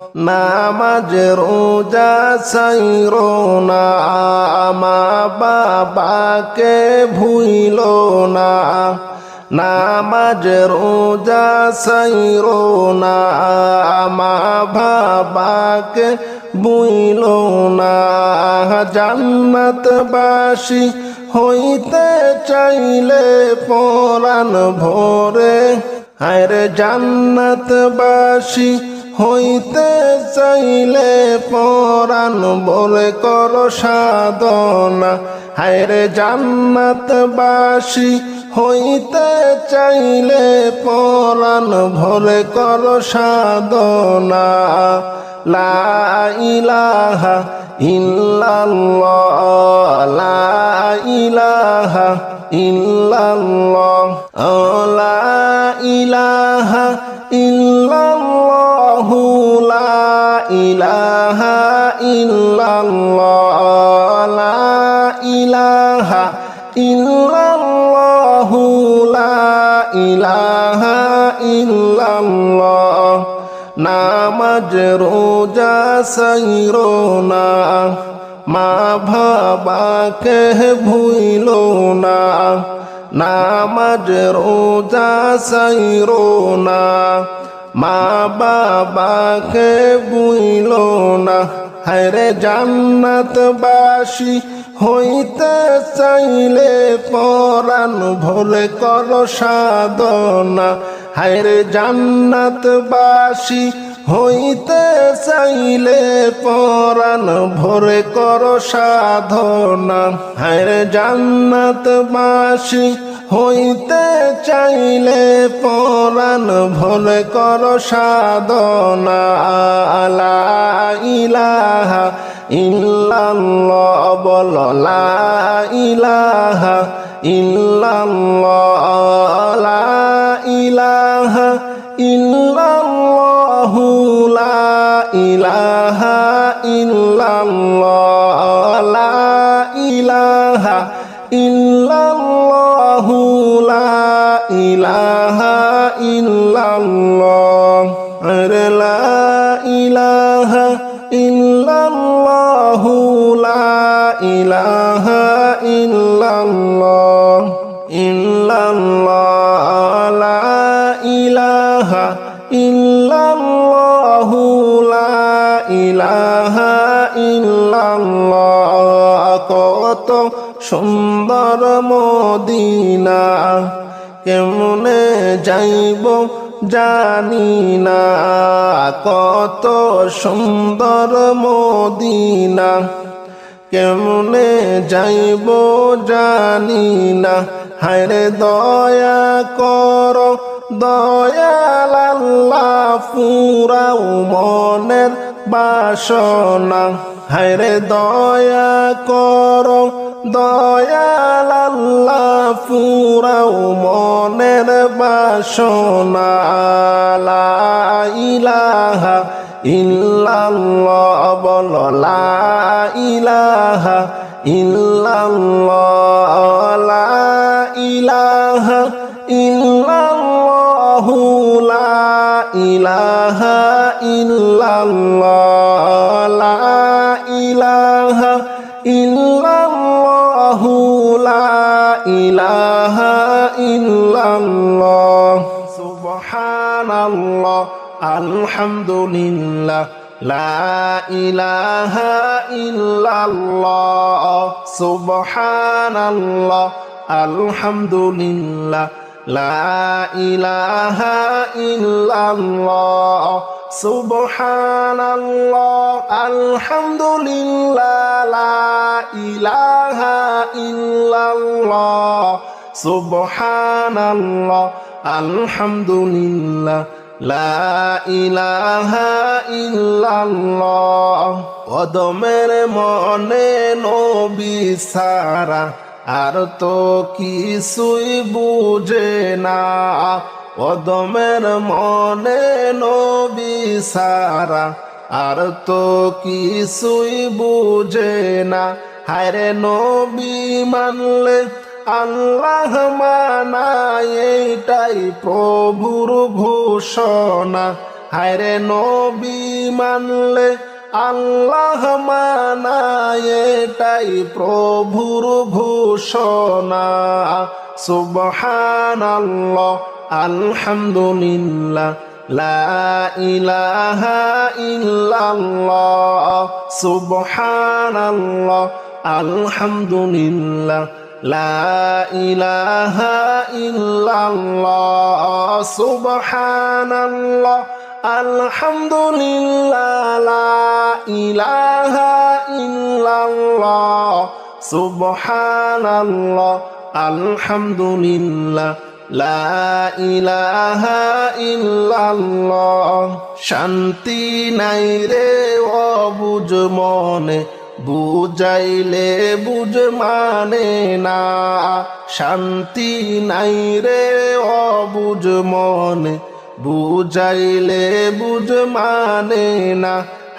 নামাজ রোজা ছাইরো না, মা বাবাকে ভুইলো না। নামাজ রোজা ছাইরো না, মা বাবাকে ভুইলো না। জান্নাতবাসী হইতে চাইলে পরাণ ভরে, হায়রে জান্নাতবাসী হইতে চাইলে পরাণ ভরে কর সাধনা। হায়রে জান্নাতবাসী হইতে চাইলে পরাণ ভরে কর সাধনা। লা ইলাহা ইল্লাল্লাহ, লা ইলাহা ইল্লাল্লাহ, লা ইলাহা ইল্লাল্লাহ, লা ইলাহা ইল্লাল্লাহ, লা ইলাহা ইল্লাল্লাহ, লা ইলাহা ইল্লাল্লাহ। নামাজ রোজা ছাইরো না, মা বাবাকে ভুইলো না। নামাজ রোজা ছাইরো না, মা বাবাকে ভুইলো না। হায়রে জান্নাতবাসী হইতে চাইলে পরাণ ভরে কর সাধনা। হায়রে জান্নাতবাসী হইতে চাইলে পরাণ ভরে কর সাধনা। হায়রে জান্নাতবাসী হইতে চাইলে পরাণ ভরে কর সাধনা। লা ইলাহা ইল্লাল্লাহ, বল লা ইলাহা ইল্লাল্লাহ, লা ইলাহা ইল্লাল্লাহ, লা ইলাহা ইল্লাল্লাহ, লা ইলাহা ইল্লাল্লাহ, লা ইলাহা ইল্লাল্লাহ, লা ইলাহা ইল্লাল্লাহ, লা ইলাহা ইল্লাল্লাহ, ইল্লাল্লাহ, লা ইলাহা ইল্লাল্লাহ, লা ইলাহা ইল্লাল্লাহ। কত সুন্দর মদিনা, কেমনে যাইব জানি না। কত সুন্দর মদিনা, কেমনে যাইব জানি না। হায়রে দয়া কর দয়াল আল্লাহ, পুরাও মনের বাসনা। হায়রে দয়া কর দয়াল আল্লাহ, পুরাও মনের বাসনা। লা ইলাহা ইল্লাল্লাহ, বল লা ইলাহা ইল্লাল্লাহ, লা ইলাহা ইল্লাল্লাহ, লা ইলাহা ইল্লাল্লাহ, লা ইলাহা ইল্লাল্লাহ, লা ইলাহা ইল্লাল্লাহ। সুবহানাল্লাহ, আলহামদুলিল্লাহ, লা ইলাহা ইল্লাল্লাহ। সুবহানাল্লাহ, আলহামদুলিল্লাহ, লা ইলাহা ইল্লাল্লাহ। সুবহানাল্লাহ, আলহামদুলিল্লাহ, লা ইলাহা ইল্লাল্লাহ। সুবহানাল্লাহ, আলহামদুলিল্লাহ, লা ইলাহা ইল্লাল্লাহ। কদমের মনে নবী সারা, আর তো কিছুই বুঝে না। কদমের মনে নবী সারা, আর তো কিছুই বুঝে না। হায়রে নবী মানলে আল্লাহ মানায়, এটাই প্রভুর ঘোষণা। হায়রে নবী মানলে আল্লাহ মানায় এটাই প্রভুর ঘোষণা। সুবহানাল্লাহ আলহামদুলিল্লাহ লা ইলাহা ইল্লাল্লাহ। সুবহানাল্লাহ আলহামদুলিল্লাহ লা ইলাহা ইল্লাল্লাহ। সুবহানাল্লাহ আলহামদুলিল্লাহ লা ইলাহা ইল্লাল্লাহ। সুবহানাল্লাহ আলহামদুলিল্লাহ লা ইলাহা ইল্লাল্লাহ। শান্তি নাই রে অবুঝ মনে, বুঝাইলে বুঝ মানে না। শান্তি নাই রে অবুঝ মনে, বুঝাইলে বুঝ মানে না।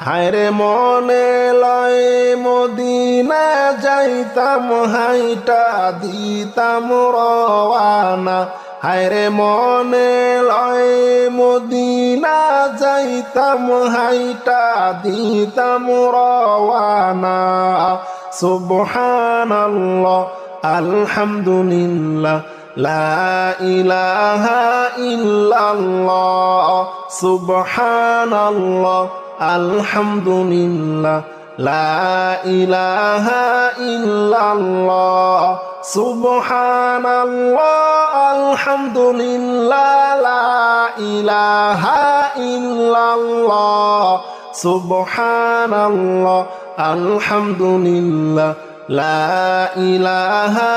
হায়রে মনে লয় মদিনা যাইতাম হাইটা দিতাম রওয়ানা। হায়রে মনে লয় মদিনা যাইতাম হাইটা দিতাম রওয়ানা। সুবহানাল্লাহ আলহামদুলিল্লাহ লা ইলাহা ইল্লাল্লাহ। সুবহানাল্লাহ আলহামদুলিল্লাহ লা ইলাহা ইল্লাল্লাহ। সুবহানাল্লাহ আলহামদুলিল্লাহ লা ইলাহা ইল্লাল্লাহ। সুবহানাল্লাহ আলহামদুলিল্লাহ লা ইলাহা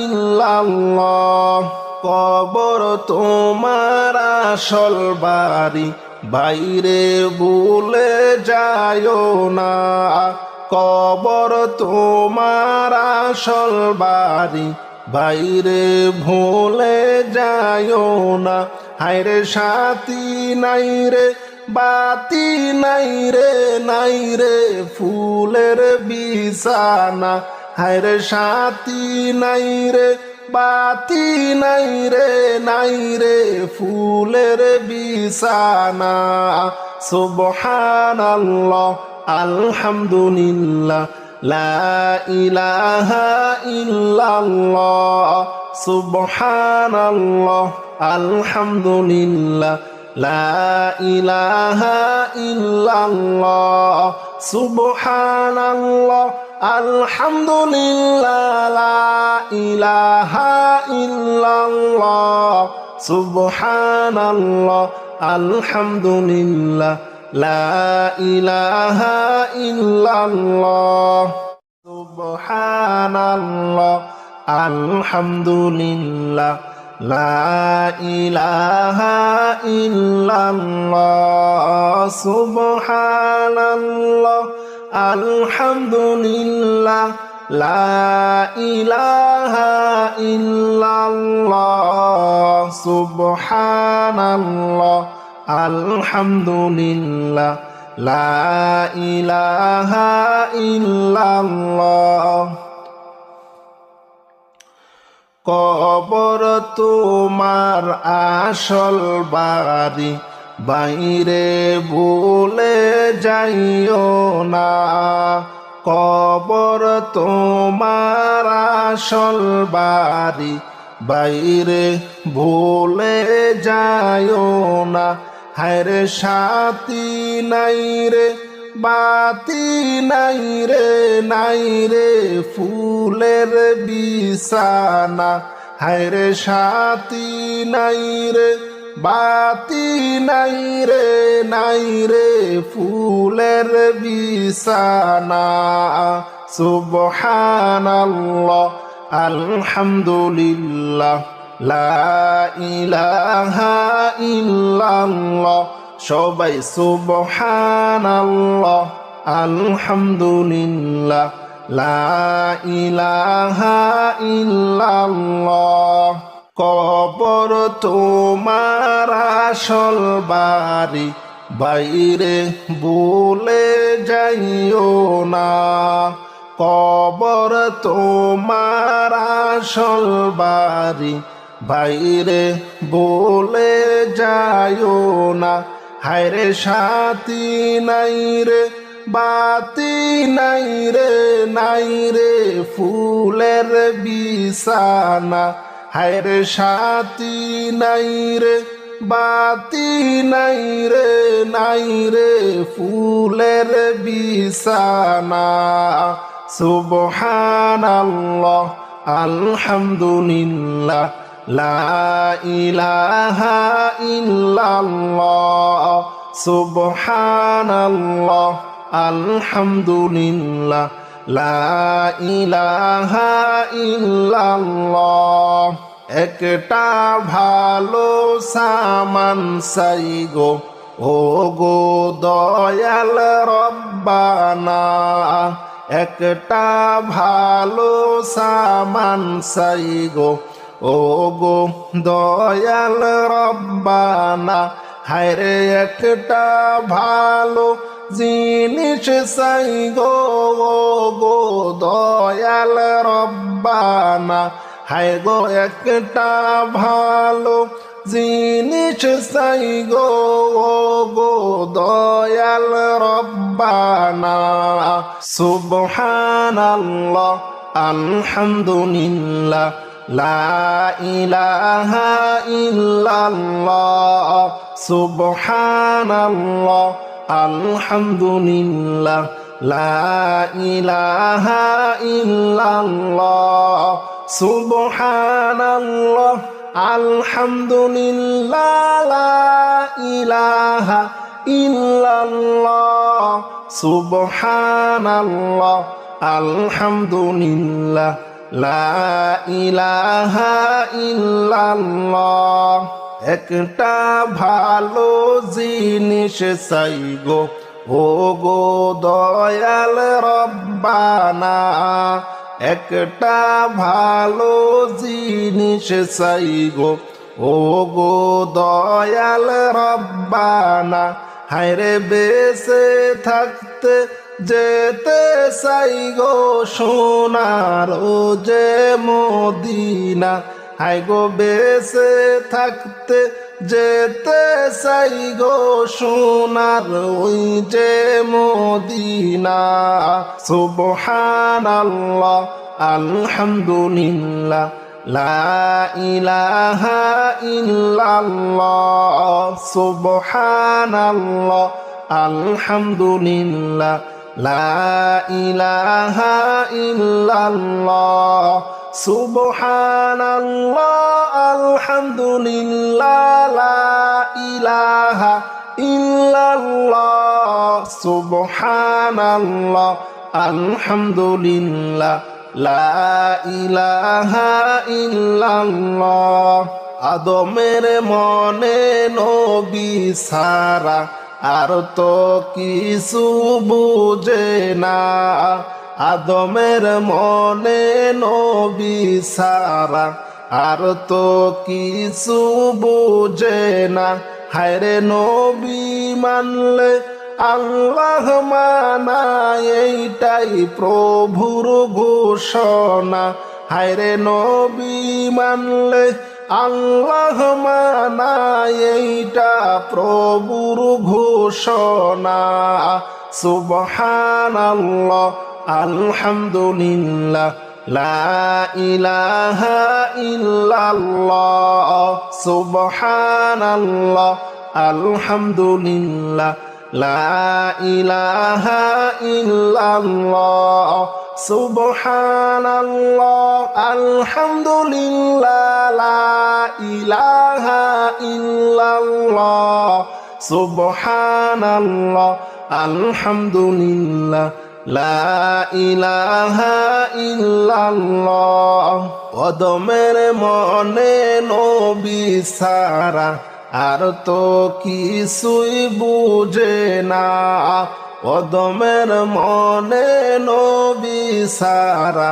ইল্লাল্লাহ। কবর তোমার আসল বাড়ি, বাইরে ভুলে যায়ও না। কবর তোমার আসল বাড়ি, বাইরে ভুলে যায়ও না। হায়রে সাথী নাই রে বাতি নাই রে, নাই রে ফুলের বিছানা। হায়রে সাথী নাই রে বাতি নাই রে, নাই রে ফুলের বিছানা। সুবহানাল্লাহ আলহামদুলিল্লাহ লা ইলাহা ইল্লাল্লাহ। সুবহানাল্লাহ আলহামদুলিল্লাহ লা ইলাহা ইল্লাল্লাহ। সুবহানাল্লাহ আলহামদুলিল্লাহ লা ইলাহা ইল্লাল্লাহ। সুবহানাল্লাহ আলহামদুলিল্লাহ লা ইলাহা ইল্লাল্লাহ। সুবহানাল্লাহ আলহামদুলিল্লাহ লা ইলাহা ইল্লাল্লাহ। সুবহানাল্লাহ আলহামদুলিল্লাহ লা ইলাহা ইল্লাল্লাহ। সুবহানাল্লাহ আলহামদুলিল্লাহ লা ইলাহা ইল্লাল্লাহ। কবর তোমার আসল বাড়ি, বাইরে ভুলে যাইও না। কবর তোমার আসল বাড়ি, বাইরে ভুলে যাইও না। হায়রে সাথী নাই রে বাতি নাই রে, নাই রে ফুলের বিছানা। হায়রে সাথী নাই রে বাতি নাই রে, নাই রে ফুলের বিছানা। সুবহানাল্লাহ আলহামদুলিল্লাহ লা ইলাহা ইল্লাল্লাহ। সবাই সুবহানাল্লাহ আলহামদুলিল্লাহ লা ইলাহা ইল্লাল্লাহ। কবর তোমার আসল বাড়ি, বাইরে ভুলে যাইও না। কবর তোমার আসল বাড়ি, বাইরে ভুলে যাইও না। হায়রে সাথী নাই রে বাতি নাই রে, নাই রে ফুলের বিছানা। হায়রে সাথী নাই রে বাতি নাই রে, নাই রে ফুলের বিছানা। সুবহানাল্লাহ আলহামদুলিল্লাহ লা ইলাহা ইল্লাল্লাহ। সুবহানাল্লাহ আলহামদুলিল্লাহ লা ইলাহা ইল্লাল্লাহ। একটা ভালো সামান চাই গো ও গো দয়াল রব্বানা। একটা ভালো সামান চাই গো ও গো দয়াল রব্বানা। হায়রে একটা ভালো জিনিস চাই গো ও গো দয়াল রব্বানা। হায় গো একটা ভালো জিনিস চাই গো ও গো দয়াল রব্বানা। সুবহানাল্লাহ আলহামদুলিল্লাহ লা ইলাহা ইল্লাল্লাহ। সুবহানাল্লাহ আলহামদুলিল্লাহ লা ইলাহা ইল্লাল্লাহ। সুবহানাল্লাহ আলহামদুলিল্লাহ লা ইলাহা ইল্লাল্লাহ। সুবহানাল্লাহ আলহামদুলিল্লাহ লা ইলাহা ইল্লাল্লাহ। একটা ভালো জিনিস চাই গো ও গো দয়াল রব্বানা। একটা ভালো জিনিস চাই গো ও গো দয়াল রব্বানা। হায়রে বেঁচে থাকতে যেতে চাই গো সোনার ও যে মদিনা। হায় গো বেঁচে থাকতে যেতে চাই গো সোনার ওই যে মদিনা। সুবহানাল্লাহ আলহামদুলিল্লাহ লা ইলাহা ইল্লাল্লাহ। সুবহানাল্লাহ আলহামদুলিল্লাহ লা ইলাহা ইল্লাল্লাহ। সুবহানাল্লাহ আলহামদুলিল্লাহ লা ইলাহা ইল্লাল্লাহ। সুবহানাল্লাহ আলহামদুলিল্লাহ লা ইলাহা ইল্লাল্লাহ। আদমের মনে নবী সারা আর তো কিছু বুঝে না। আদমের মনে নবী সারা আর তো কিছু বুঝে না। হায়রে নবী মানলে আল্লাহ মানা, এইটাই প্রভুর ঘোষণা। হায়রে নবী মানলে আল্লাহ মানা, এইটা প্রভুর ঘোষণা। সুবহানাল্লাহ আলহামদুলিল্লাহ লা ইলাহা ইল্লাল্লাহ। সুবহানাল্লাহ আলহামদুলিল্লাহ লা ইলাহা ইল্লাল্লাহ। সুবহানাল্লাহ আলহামদুলিল্লাহ লা ইলাহা ইল্লাল্লাহ। সুবহানাল্লাহ আলহামদুলিল্লাহ লা ইলাহা ইল্লাল্লাহ। অদমের মনে নবী সারা আর তো কিছুই বুঝে না। অদমের মনে নবী সারা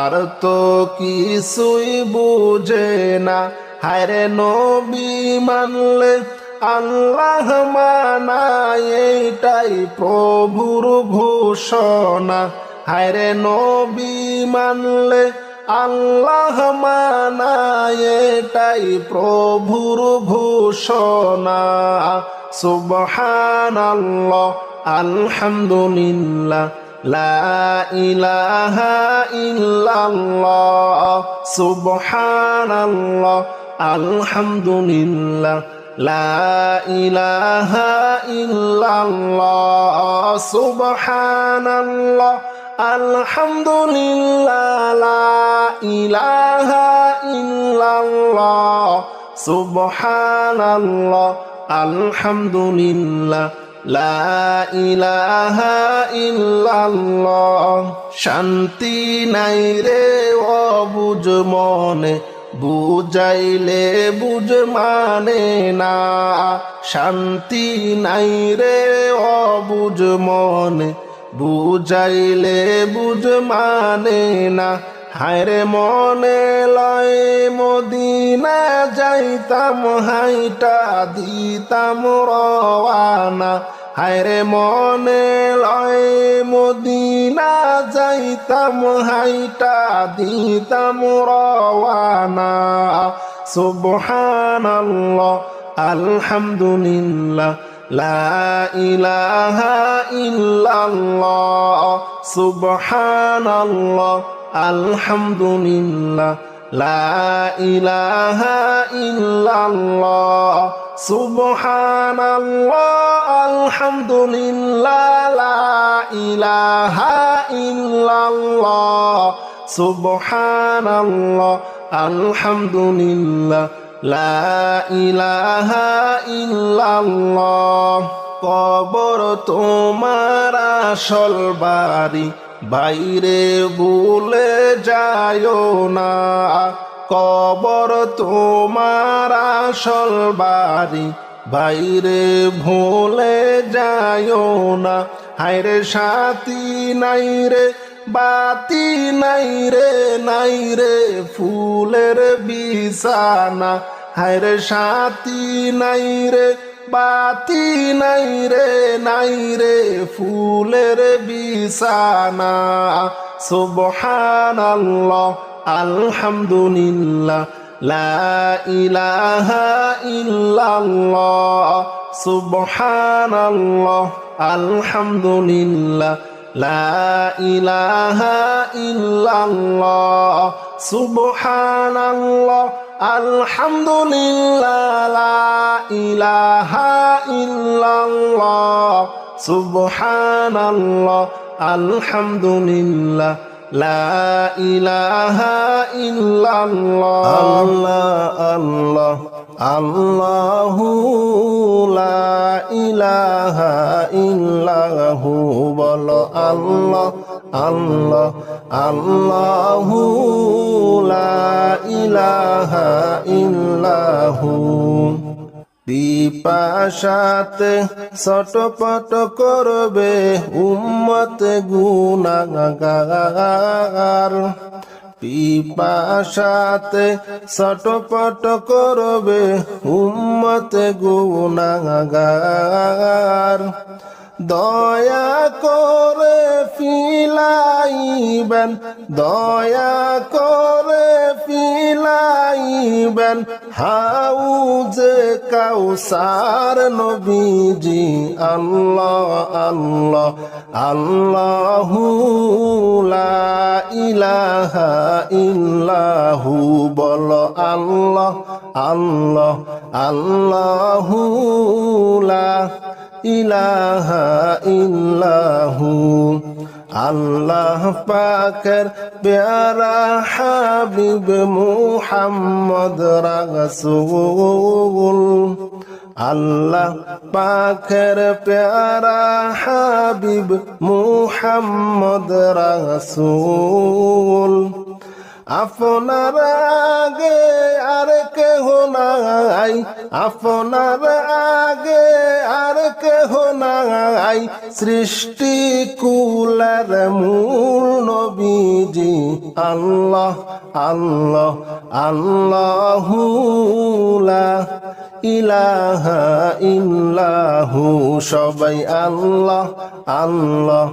আর তো কিছুই বুঝে না। হায়রে নবী মানলে আল্লাহ মানা, এইটাই প্রভুর ঘোষণা। হায়রে নবী মানলে আল্লাহ মানা, এটাই প্রভুর ঘোষণা। সুবহানাল্লাহ আলহামদুলিল্লাহ লা ইলাহা ইল্লাল্লাহ সুবহানাল্লাহ আলহামদুলিল্লাহ লা ইলাহা ইল্লাল্লাহ সুবহানাল্লাহ আলহামদুলিল্লাহ লা ইলাহা ইল্লাল্লাহ সুবহানাল্লাহ আলহামদুলিল্লাহ লা ইলাহা ইল্লাল্লাহ শান্তি নাই রে অবুঝ মনে বুঝাইলে বুঝ মানে না শান্তি নাই রে অবুঝ মনে বুঝাইলে বুঝ মানে না হায়রে মনে লয় মদিনা যাইতাম হাইটা দিতাম রওয়ানা হায়রে মনে লয় মদিনা যাইতাম হাইটা দিতাম রওয়ানা সুবহানাল্লাহ আলহামদুলিল্লাহ লা ইলাহা ইল্লাল্লাহ সুবহানাল্লাহ আলহামদুলিল্লাহ লা ইলাহা ইল্লাল্লাহ সুবহানাল্লাহ আলহামদুলিল্লাহ লা ইলাহা ইল্লাল্লাহ সুবহানাল্লাহ আলহামদুলিল্লাহ লা ইলাহা ইল্লাল্লাহ কবর তোমার আসল বাড়ি বাইরে ভুলে যায়ও না কবর তোমার আসল বাড়ি বাইরে ভুলে যায়ও না হায়রে সাথী নাই রে বাতি নাই রে ফুলের বিছানা হায়রে সাথী নাই রে বাতি নাই রে ফুলের বিছানা সুবহানাল্লাহ আলহামদুলিল্লাহ লা ইলাহা ইল্লাল্লাহ সুবহানাল্লাহ আলহামদুলিল্লাহ লা ইলাহা ইল্লাল্লাহ সুবহানাল্লাহ আলহামদুলিল্লাহ লা ইলাহা ইল্লাল্লাহ সুবহানাল্লাহ আলহামদুলিল্লাহ লা ইলাহা ইল্লাল্লাহ আল্লাহ আল্লাহু লা ইলাহা ইল্লাহু বলো আল্লাহ আল্লাহ আল্লাহু লা ইলাহা ইল্লাহু পিপাসাতে ছটপট করবে উম্মত গুনাহগার পিপাসাতে ছটপট করবে উম্মত গুনাহগার দয়া করে ফিলাইবেন দয়া করে ফিলাইবেন হাউজে কাউসার নবীজি আল্লাহ আল্লাহ আল্লাহু লা ইলাহা ইল্লাহু বলো আল্লাহ আল্লাহ আল্লাহু লা ইলাহা ইল্লাহু আল্লাহ পাকের প্যারা হাবিব মুহাম্মদ রাসূল আল্লাহ পাকের প্যারা হাবিব মুহাম্মদ রাসূল আপনার আগে আর কেহ নাই আপনার আগে আর কেহ নাই সৃষ্টি কুলের মূল নবীজি আল্লাহ আল্লাহ আল্লাহু লা ইলাহা ইল্লাহু সবাই আল্লাহ আল্লাহ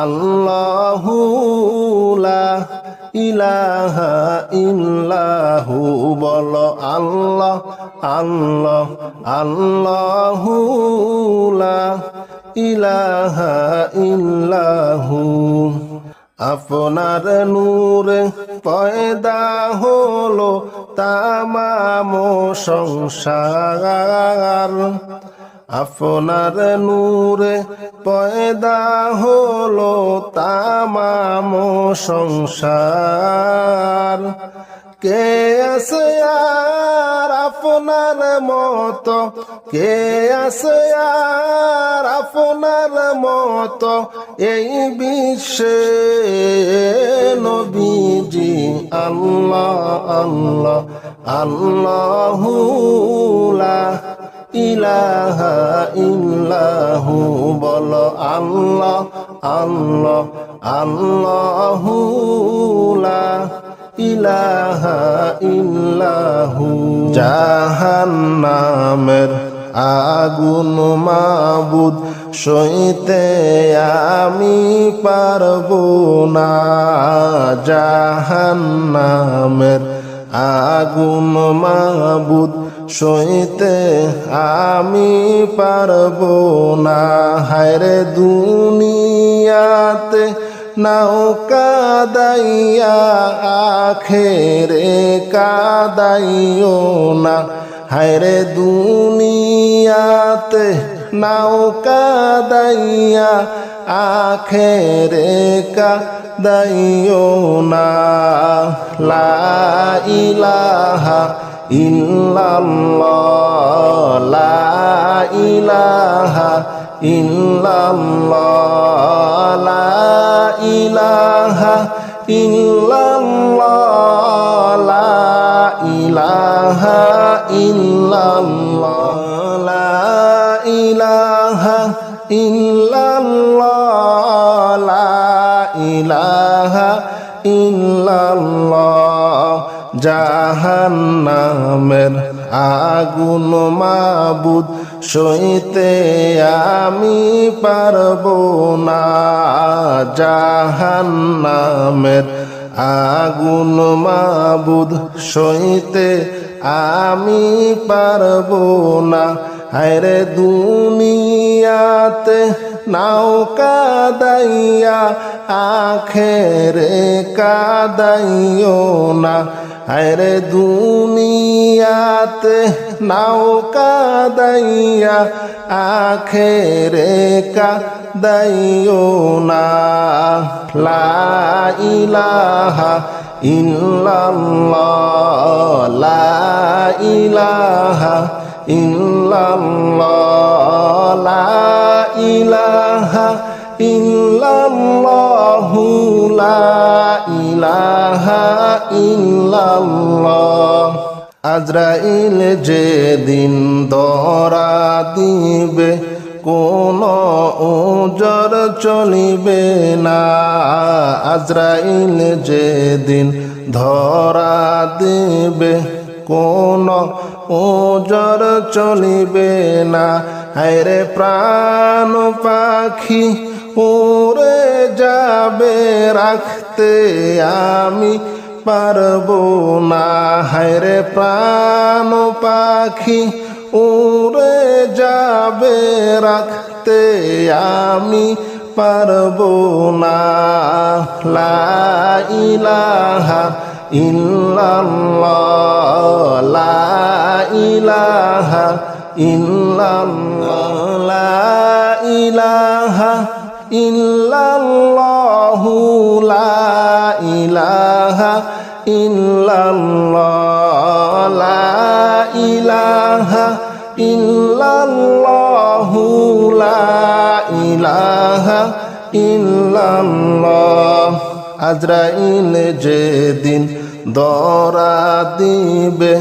আল্লাহু লা ইলাহা ইল্লাহু বলো আল্লাহ আল্লাহ আল্লাহু লা ইলাহা ইল্লাহু আপনার নূরে পয়দা হলো তামাম সংসার আপনার নূরে পয়দা হলো তামাম সংসার কে আছে আর আপনার মতো কে আছে আর আপনার মতো এই বিশ্বে নবীজি আল্লাহ আল্লাহ আল্লাহু লা ইলাহা ইল্লাহু বলো আল্লাহ আল্লাহ আল্লাহু লা ইলাহা ইল্লাহু জাহান্নামের আগুন মাবুদ সইতে আমি পারবো না জাহান্নামের আগুন মাবুদ সইতে আমি পারবো না হায়রে দুনিয়াতে নাও কাদাইয়া আখেরে কাদাইও না হায়রে দুনিয়াতে নাও কাদাইয়া আখেরে কাদাইও না লা ইলাহা ইল্লাল্লাহ লা ইলাহা ইল্লাল্লাহ লা ইলাহা ইল্লাল্লাহ লা ইলাহা ইল্লাল্লাহ লা ইলাহা ইল্লাল্লাহ লা ইলাহা ইল্লাল্লাহ জাহান্নামের আগুন মাবুদ সইতে আমি পারবো না জাহান্নামের আগুন মাবুদ সইতে আমি পারবো না হায়রে দুনিয়াতে নাও কাদাইয়া আখেরে কাদাইও না হায়রে দুনিয়াতে নাও কাদাইয়া আখেরে কাদাইও না লা ইলাহা ইল্লাল্লাহ লা ইলাহা ইল্লাল্লাহ লা ইলাহা ইল্লাল্লাহু লা ইলাহা ইল্লাল্লাহ আজরাইল যেদিন ধরা দিবে কোনো ওজর চলিবে না আজরাইল যেদিন ধরা দিবে কোনো ওজর চলিবে না হায়রে প্রাণ পাখি উড়ে যাবে রাখতে আমি পারবো না হায়রে প্রাণ পাখি উড়ে যাবে রাখতে আমি পারবো না লা ইলাহা ইল্লাল্লাহ লা ইলাহা ইল্লাল্লাহ লা ইলাহা ইল্লাল্লাহু লা ইলাহা ইল্লাল্লাহ লা ইলাহা ইল্লাল্লাহু লা ইলাহা ইল্লাল্লাহ আজরাইল যেদিন ধরা দিবে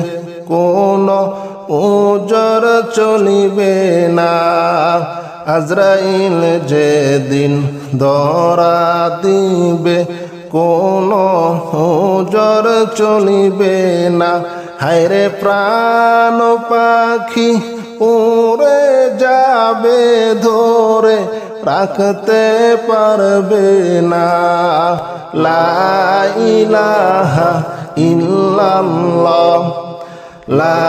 কোনো ওজর চলিবে না আজরাইল যেদিন ধরা দিবে কোনো ওজর চলিবে না হায়রে প্রাণ পাখি উড়ে যাবে ধরে রাখতে পারবে না। লা ইলাহা ইল্লাল্লাহ, লা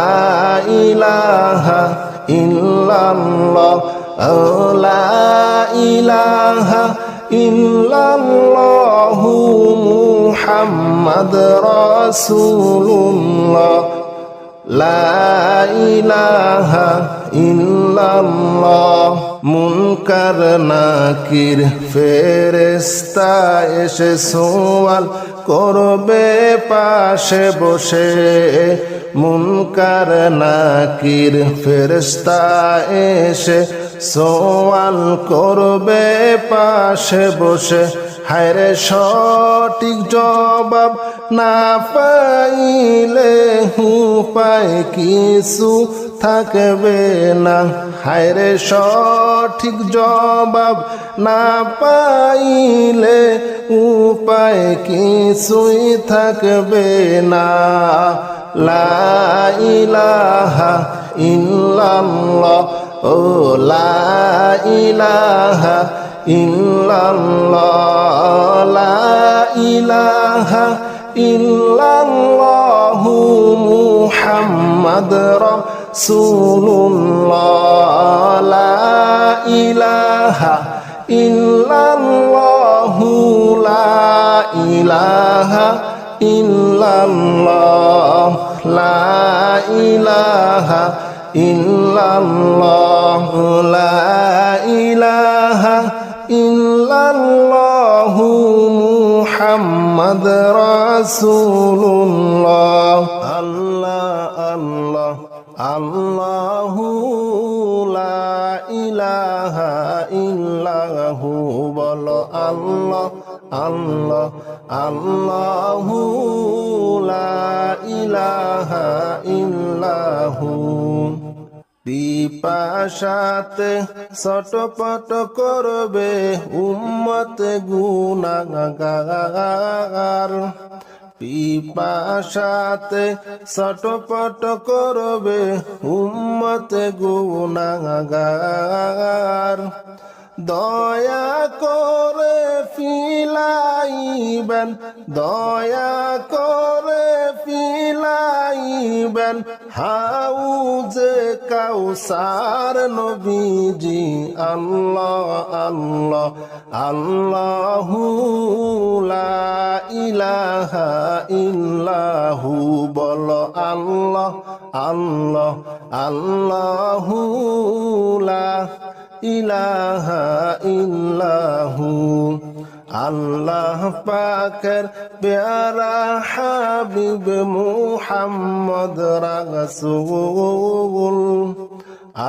ইলাহা ইল্লাল্লাহ, লা ইলাহা ইল্লাল্লাহু মুহাম্মাদ রাসূলুল্লাহ, লা ইলাহা ইল্লাল্লাহ। মুনকার নাকির ফেরেশতা এসে সওয়াল করবে পাশে বসে, মুনকার নাকির ফেরেশতা এসে সওয়াল করবে পাশে বসে। হায়রে সঠিক জবাব না পাইলে উপায় কিছু থাকবে না। হায়রে সঠিক জবাব না পাইলে উপায় কিছুই থাকবে না। লা ইলাহা ইল্লাল্লাহ, ও লা ইলাহা ইল্লাল্লাহ, লা ইলাহা ইল্লাল্লাহু মুহাম্মাদ রাসূলুল্লাহ, লা ইলাহা ইল্লাল্লাহু, লা ইলাহা ইল্লাল্লাহ, লা ইলাহা ইল্লাল্লাহ, লা ইলাহা ইল্লাল্লাহু মুহাম্মাদ রাসূলুল্লাহ। আল্লাহ আল্লাহ আল্লাহু, লা ইলাহা ইল্লাহু, বলো আল্লাহ আল্লাহ আল্লাহু, লা ইলাহা ইল্লাহু। পিপাসাতে ছটপট করবে উম্মত গুনাহগার, পিপাসাতে ছটপট করবে উম্মত গুনাহগার। দয়া করে ফিলাইবেন, দয়া করে ফিলাইবেন হাউজে কাউসার নবীজি। আল্লাহ আল্লাহ আল্লাহু, লা ইলাহা ইল্লাহু, বলো আল্লাহ আল্লাহ আল্লাহু, লা ইলাহা ইল্লাহু। আল্লাহ পাকের প্যারা হাবিব মুহাম্মদ রাসূল,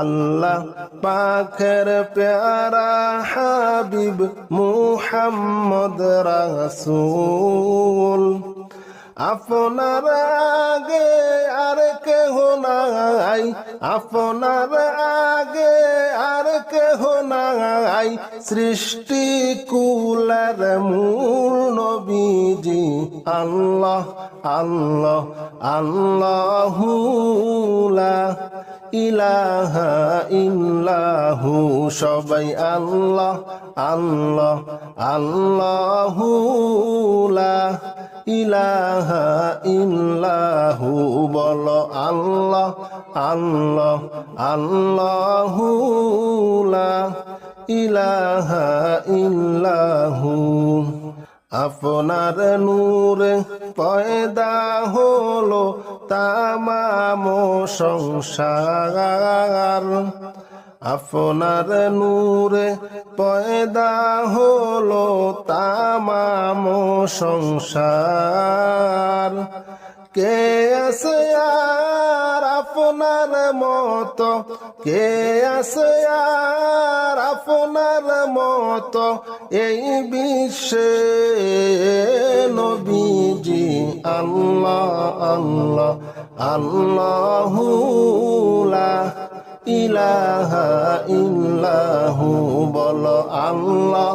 আল্লাহ পাকের প্যারা হাবিব মুহাম্মদ রাসূল। আপনার আগে আর কেহ নাই, আপনার আগে আর কেহ নাই, সৃষ্টি কুলের মূল নবীজি। আল্লাহ আল্লাহ আল্লাহু, লা ইলাহা ইল্লাহু, সবাই আল্লাহ আল্লাহ আল্লাহু, লা ইলাহা ইল্লাহু, বলো আল্লাহ আল্লাহ আল্লাহু, লা ইলাহা ইল্লাহু। আপনার নূরে পয়দা হলো তামাম সংসার, আপনার নূরে পয়দা হলো তামাম সংসার। কে আছে আর আপনার মতো, কে আছে আর আপনার মতো এই বিশ্বে নবীজি। আল্লাহ আল্লাহ আল্লাহু, লা ইলাহা ইল্লাহু, বলো আল্লাহ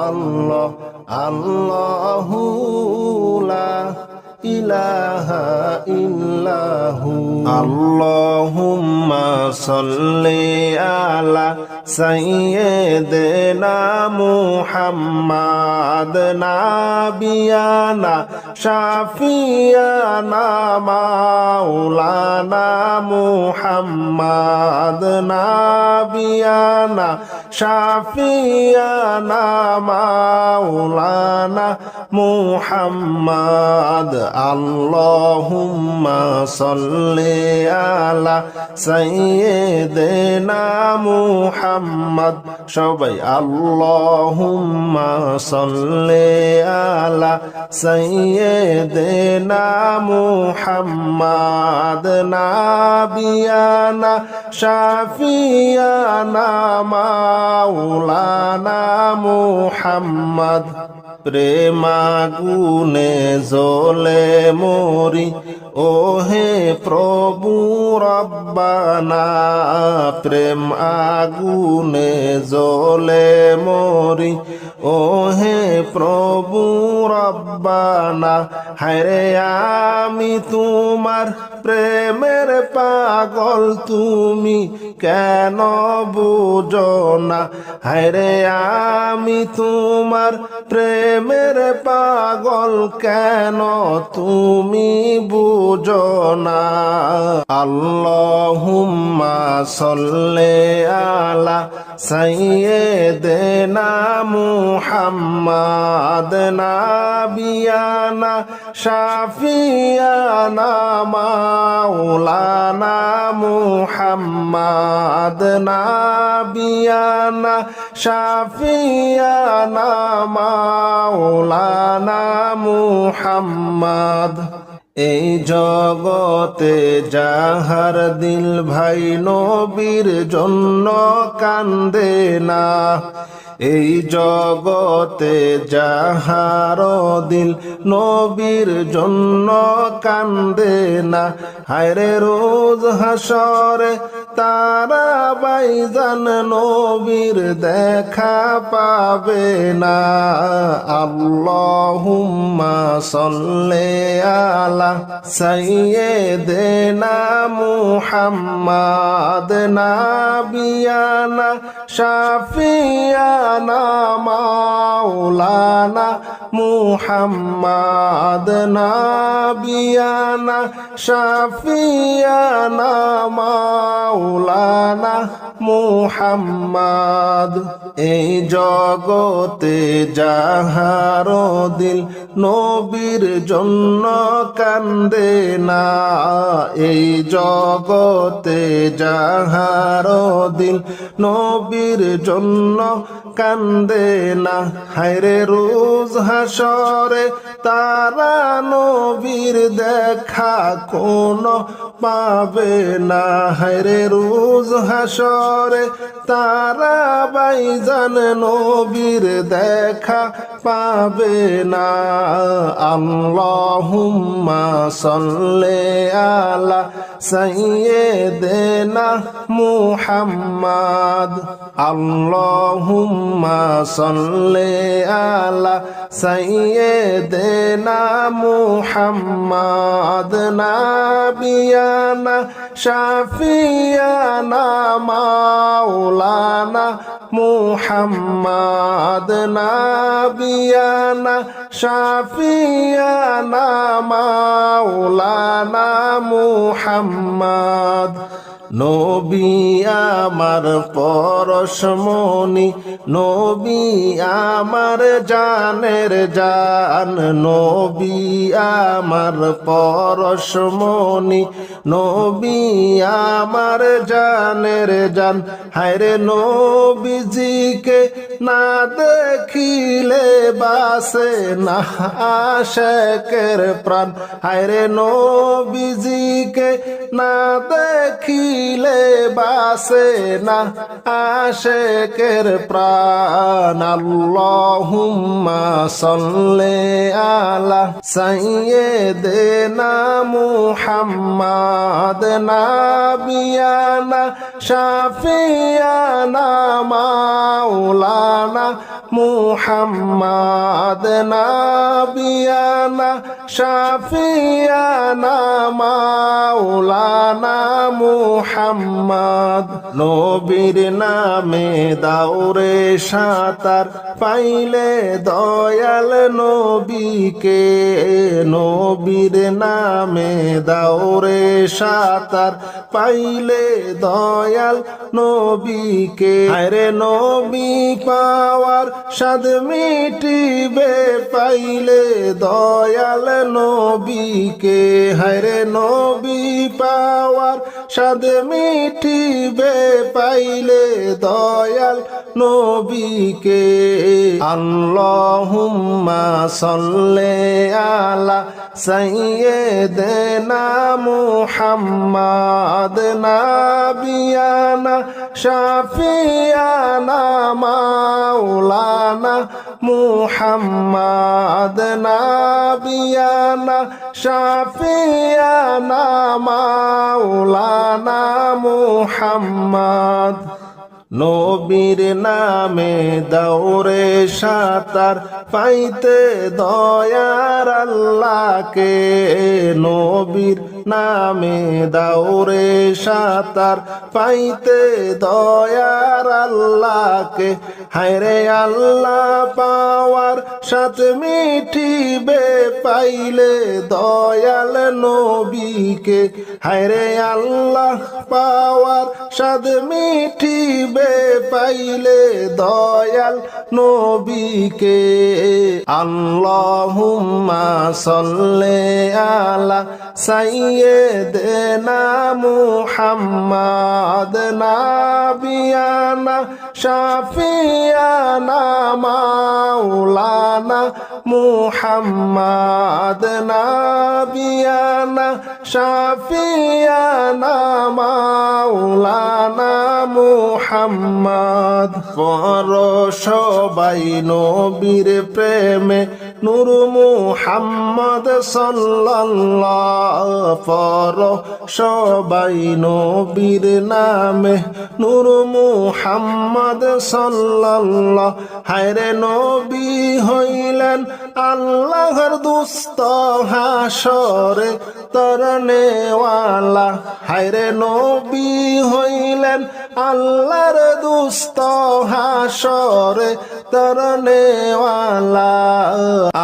আল্লাহ আল্লাহু, লা ইলাহা ইল্লাহু আল্লাহুম্মা সাল্লি আলা সাইয়্যিদিনা মুহাম্মাদ নাবিয়ানা শাফিয়ানা মাওলানা মুহাম্মাদ নাবিয়ানা শাফিয়ানা মাওলানা মুহাম্মাদ আল্লাহুম্মা সাল্লি আলা সাইয়্যিদিনা মুহাম্মদ সবাই আল্লাহুম্মা সাল্লি আলা সাইয়্যিদিনা মুহাম্মাদ নাবিয়ানা শাফিয়ানা মাওলানা মুহাম্মদ প্রেমাগুনে জ্বলে মরি ওহে প্রভু রব্বানা প্রেম আগুনে জ্বলে মরি ওহে প্রভু রব্বানা হায়রে আমি তোমার প্রেমের পাগল তুমি কেন বুঝো না হায়রে আমি তোমার প্রেমের পাগল কেন তুমি বুঝো না আল্লাহুম্মা সাল্লি আলা সাইয়্যিদিনা মুহাম্মাদ নাবিয়ানা শাফিয়ানা মাওলানা মুহাম্মাদ নাবিয়ানা শাফিয়ানা মাওলানা মুহাম্মাদ এই জগতে যাহার দিল ভাই নবীর জন্য কান্দে না এই জগতে যাহার দিল নবীর জন্য কান্দে না হায়রে রোজ হাসরে তারা বাইজান নবীর দেখা পাবে না আল্লাহুম্মা সাল্লি আলা সাইয়্যিদিনা মুহাম্মাদ নাবিয়ানা শাফিয়ানা মাওলানা মুহাম্মাদ নাবিয়ানা শাফিয়ানা মাওলানা মুহাম্মাদ এই জগতে যাহার দিল নবীর জন্য কান্দে না এই জগতে যাহার দিল নবীর জন্য কান্দে না হায়রে রোজ হাসরে তারা নবীর দেখা কোনো পাবে না হায়রে রোজ হাসরে তারা বাইজান নবীর দেখা পাবে না আল্লাহুম্মা সাল্লি আলা সাইয়্যিদিনা মুহাম্মাদ আল্লাহুম্মা সাল্লি আলা সাইয়্যিদিনা মুহাম্মাদ নাবিয়ানা শাফিয়ানা মাওলানা মুহাম্মাদ নাবিয়ানা শাফিয়ানা মাওলানা মুহাম্মাদ নবী আমার পরশমণি নবী আমার জানের জান নবী আমার পরশমণি নবী আমার জানের জান হায়রে নবীজিকে না দেখিলে বাসে না আশেকের প্রাণ হায়রে নবীজিকে না দেখিলে বাসে না আশেকের প্রাণ আল্লাহুম্মা সাল্লি আলা সাইয়্যিদিনা মুহাম্মাদ নাবিয়ানা শাফিয়ানা মাওলানা মাওলানা মুহাম্মদ নাবিয়ানা শাফিয়ানা মাওলানা মুহাম্মদ নবীর নামে দাওরে সাঁতার পাইলে দয়াল নবীকে নবীর নামে দাওরে সাঁতার পাইলে দয়াল নবীকে আরে নবী পাওয়ার স্বাদ মিটিবে পাইলে দয়াল নবীকে হায়রে নবী পাওয়ার স্বাদ মিটিবে পাইলে দয়াল নবীকে আল্লাহুম্মা সাল্লি আলা সাইয়্যিদিনা মুহাম্মাদ নাবিয়ানা শাফিয়ানা মাওলানা মুহাম্মাদ নাবিয়ানা শাফিয়ানা মাওলানা মুহাম্মাদ নবীর নামে দাওরে সাঁতার পাইতে দয়ার আল্লাহকে নবীর নামে দাওরে সাঁতার পাইতে দয়ার আল্লাহকে হায়রে আল্লাহ পাওয়ার সাথ মিটিবে পাইলে দয়াল নবীকে হায়রে আল্লাহ পাওয়ার সাথ মিটিবে পাইলে দয়াল নবীকে আল্লাহুম্মা সাল্লি আলা সাইয়্যিদিনা মুহাম্মাদ নাবিয়ানা শাফিয়ানা মাওলানা মুহাম্মাদ নাবিয়ানা শাফিয়ানা মাওলানা মুহাম্মদ পর সবাই নবীর প্রেমে নূর মুহাম্মদ সাল্লাল্লাহু পর সবাই নবীর নামে নূর মুহাম্মদ সাল্লাল্লাহু হায়রে নবী হইলেন আল্লাহর দুস্ত হাসরে তরনেওয়ালা হায়রে নবী হইলেন আল্লাহর দুস্ত হাসরে তরনেওয়ালা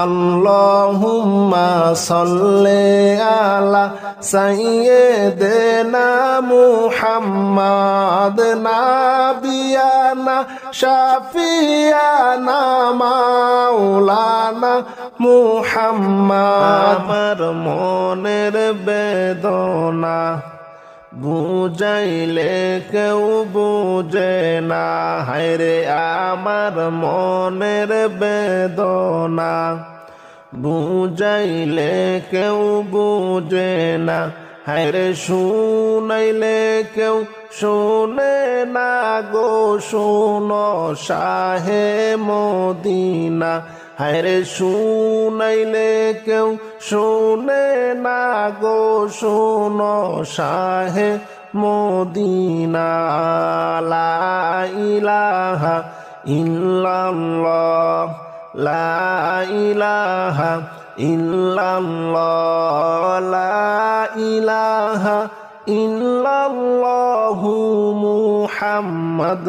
আল্লাহুম্মা সাল্লি আলা সাইয়্যিদিনা মুহাম্মাদ নাবিয়ানা শাফিয়ানা মাওলানা মুহাম্মাদ আমার মনের বেদনা বুঝাইলে কেউ বুঝে না হায়রে আমার মনের বেদনা বুঝাইলে কেউ বুঝে না হায়রে শুনাইলে কেউ শোনে না গো শোনো শাহে মদিনা হায়রে শুনাইলে কেউ শোনে না গো শোনো শাহে মদিনা লা ইলাহা ইল্লাল্লাহ লা ইলাহা ইল্লাল্লাহ লা ইলাহা ইল্লাল্লাহু মুহাম্মাদ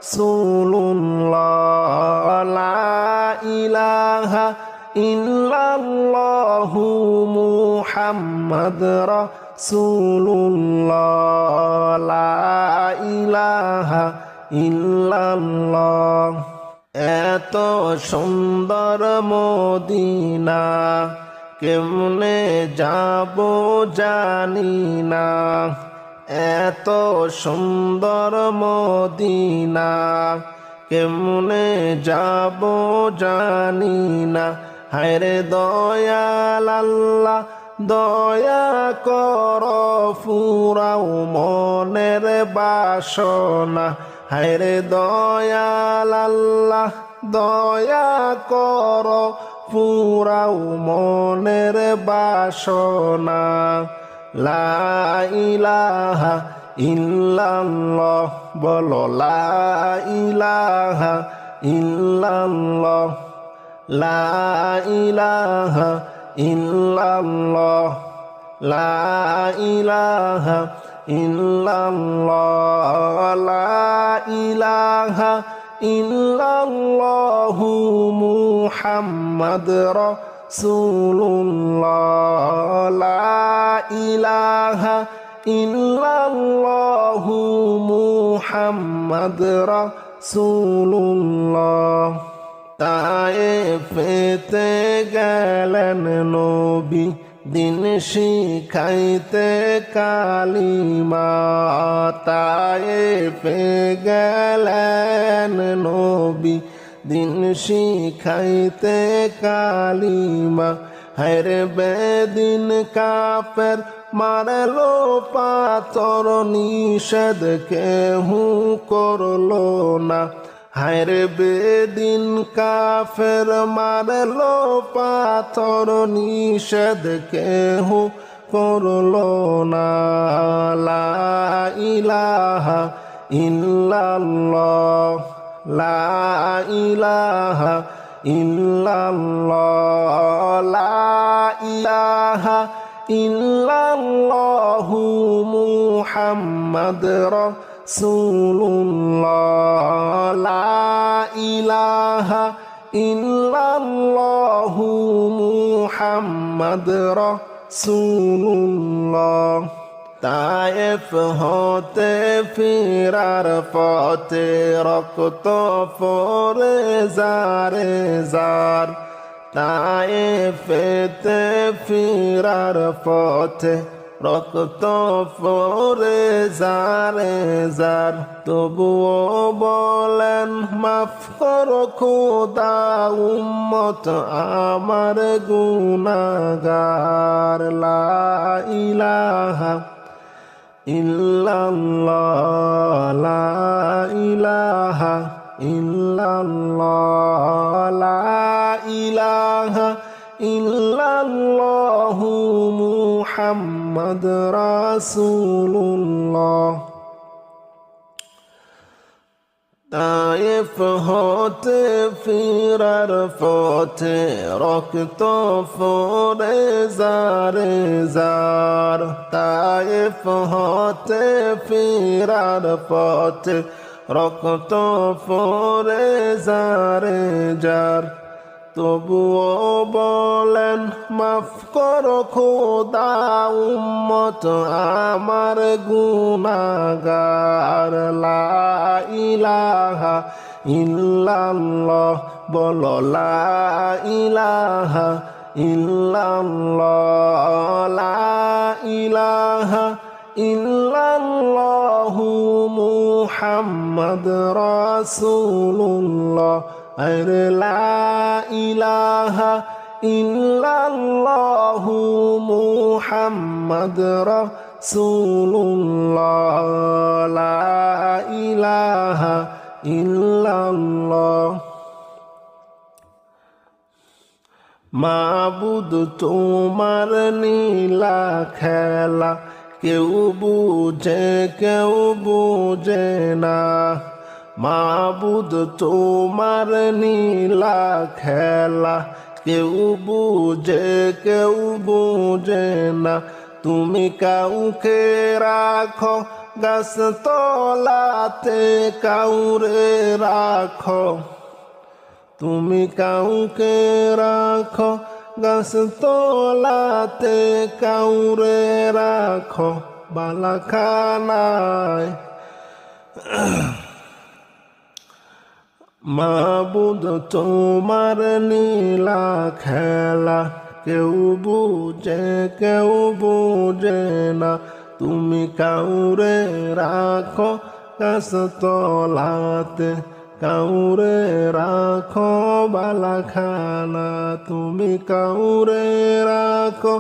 রাসূলুল্লাহ লা ইলাহা ইল্লাল্লাহু মুহাম্মাদ রাসূলুল্লাহ লা ইলাহা ইল্লাল্লাহ এত সুন্দর মদিনা কেমনে যাব জানি না এত সুন্দর মদিনা কেমনে যাব জানি না হায়রে দয়াল আল্লাহ দয়া কর ফুরাও মনের বাসনা হায়রে দয়াল আল্লাহ দয়া কর ফুরাও মনের বাসনা লা ইলাহা ইল্লাল্লাহ বলো লা ইলাহা ইল্লাল্লাহ লা ইলাহা ইল্লাল্লাহ লা ইলাহা ইল্লাল্লাহ লা ইলাহা ইল্লাল্লাহু মুহাম্মাদ রাসূলুল্লাহ লা ইলাহা ইল্লাল্লাহু মুহাম্মাদ রাসূলুল্লাহ তায়েফেতে গেলেন নবী দিন শিখাইতে কালিমা তায়েফে গেলেন নবী দিন শিখাইতে কালিমা হায়রে বেদিন কাফের মারলো পাথর নিষেধ কেহু করলো না হায়রে বেদিন কাফের মারলো পাথর নিষেধ কেহু করলো না লা ইলাহা ইল্লাল্লাহ লা ইলাহা ইল্লাল্লাহ লা ইলাহা ইল্লাল্লাহু মুহাম্মাদ রাসূলুল্লাহ লা ইলাহা ইল্লাল্লাহু মুহাম্মাদ রাসূলুল্লাহ তায়েফ হতে ফিরার পথে রক্ত পড়ে জারে জার তায়েফেতে ফিরার পথে রক্ত পড়ে জারে জার তবুও বলেন মাফ করো খোদা উম্মত আমার গুনাহগার লা ইলাহা ইল্লাল্লাহ লা ইলাহা ইল্লাল্লাহ লা ইলাহা ইল্লাল্লাহু মুহাম্মাদ রাসূলুল্লাহ তায়েফ হতে ফিরার পথে রক্ত পড়ে জারে জার তায়েফ হতে ফিরার পথে রক্ত পড়ে জারে জার তবুও বলেন মাফ করো খোদা উম্মত আমার গুনাহগার লা ইলাহা ইল্লাল্লাহ বলো লা ইলাহা ইল্লাল্লাহ লা ইলাহা ইল্লাল্লাহু মুহাম্মাদ রাসূলুল্লাহ আরে লা ইলাহা ইল্লাল্লাহু মুহাম্মাদ রাসূলুল্লাহ লা ইলাহা ইল্লাল্লাহ মাবুদ তোমার নীলা খেলা কেউ বুঝে না মাবুদ তোমার নীলা খেলা কেউ বুঝে না তুমি কাউকে রাখো গাছ তলাতে কাউরে রাখো তুমি কাউকে রাখো গাছ তলাতে কাউরে রাখো বালাখানায় মাবুদ তোমার নীলা খেলা কেউ বুঝে না তুমি কাউরে রাখো গাছ তলাতে কাউরে রাখো বালাখানা তুমি কাউরে রাখো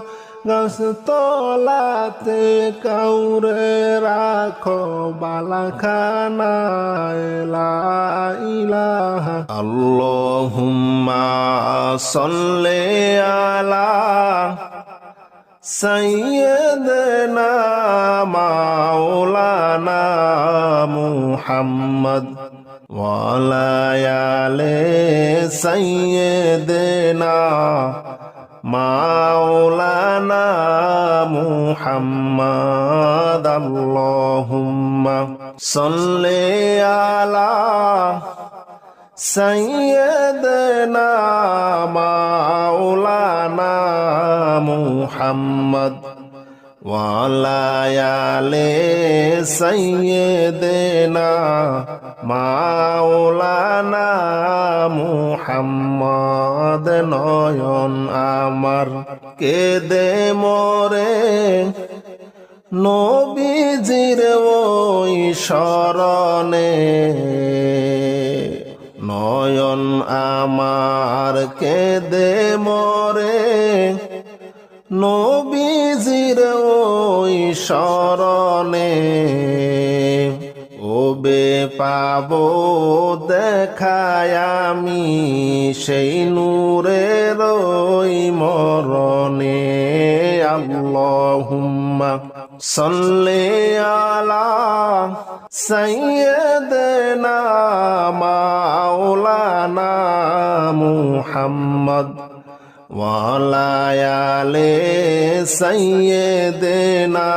গাছ তলাতে কাউরে রাখো বালাখানায় লা ইলাহা আল্লাহুম্মা সাল্লি আলা সাইয়্যিদিনা মাওলানা মুহাম্মদ وعلى آل سيدنا مولانا محمد اللهم صل على سيدنا مولانا محمد وعلى آل سيدنا مولانا محمد নয়ন আমার কেঁদে মরে নবীজির ওই শরণে নয়ন আমার কেঁদে মরে নবীজির ওই শরণে ওবে পাবো দেখায় আমি সেই নূরের ওই মরণে আল্লাহুম্মা সাল্লি আলা সাইয়্যিদিনা মাওলানা মুহাম্মদ وعلى آل سيدنا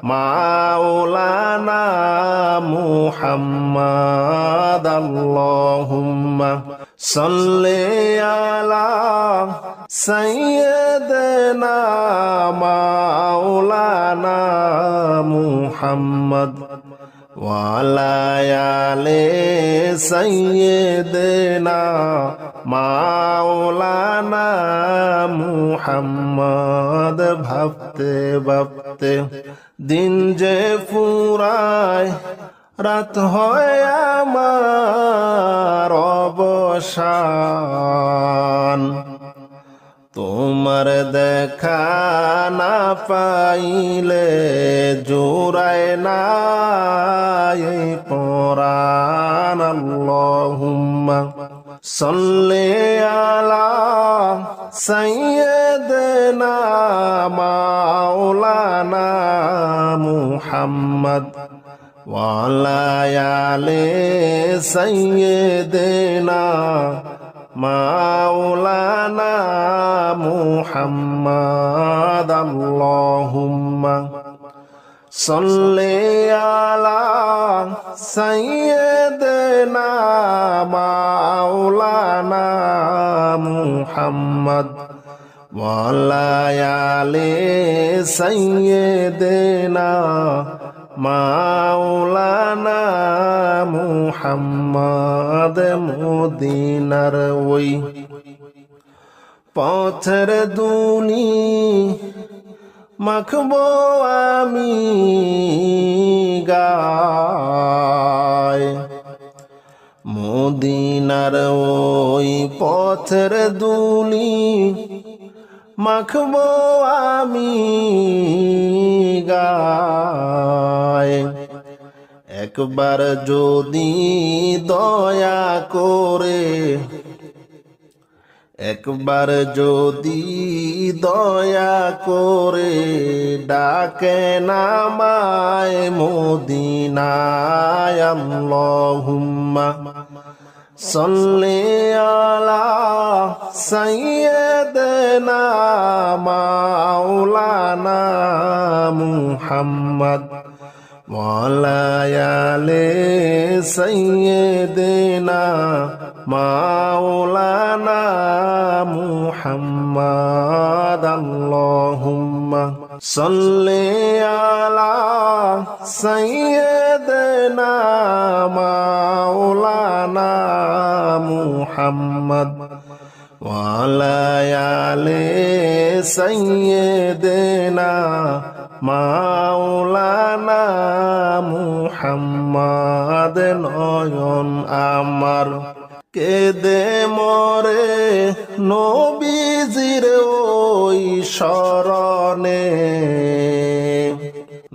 مولانا محمد اللهم صل على سيدنا مولانا محمد وعلى آل سيدنا মাওলানা মুহাম্মদ ভাবতে ভাবতে দিন যে ফুরায় রাত হয় আমার অবসান তোমার দেখা না পাইলে জোড়ায় না এই পরাণ আল্লাহুম্মা সাল্লি আলা সাইয়্যিদিনা মাওলানা মুহাম্মদ ওয়ালা আলি সাইয়্যিদিনা মাওলানা মুহাম্মদ আল্লাহুম্মা সাল্লি আলা সাইয়্যিদিনা মাওলানা মুহাম্মদ ওয়ালা আলি সাইয়্যিদিনা মাওলানা মুহাম্মদ মদিনার ওই পথের দুনি মাখবো আমি গায় মদিনার ওই পথের দুলি মাখবো আমি গায় একবার যদি দয়া করে একবার যদি দয়া করে ডাকে নামায় মদিনায় আল্লাহুম্মা সাল্লি আলা সাইয়্যিদিনা মাওলানা মুহাম্মদ ওয়ালা আলি সাইয়্যিদিনা মাওলানা মুহাম্মদ আল্লাহুম্মা সাল্লি আলা সাইয়্যিদিনা মাওলানা মুহাম্মদ ওয়ালা আলি সাইয়্যিদিনা মাওলানা মুহাম্মদ নয়ন আমার কেঁদে মরে নবীজির ওই শরণে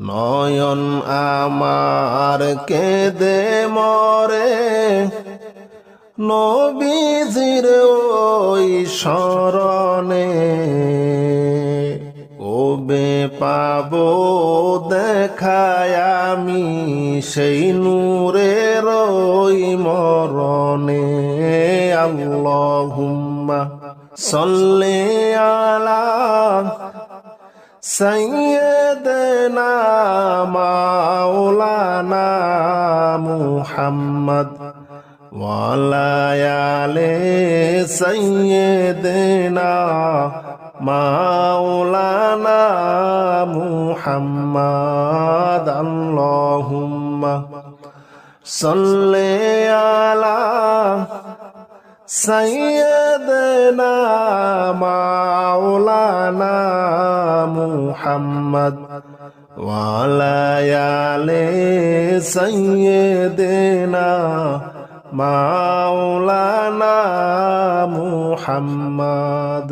নয়ন আমার কেঁদে মরে নবীজির ওই শরণে ওবে পাবো দেখায় আমি সেই নূরের ওই আল্লাহুম্মা সাল্লি আলা সাইয়্যিদিনা মাওলানা মুহাম্মদ ওয়া আলা আলি সাইয়্যিদিনা মাওলানা মুহাম্মদ আল্লাহুম্মা সাল্লি আলা সাইয়্যিদিনা মাওলানা মুহাম্মদ ওয়া আলা আলি সাইয়্যিদিনা মাওলানা মুহাম্মদ।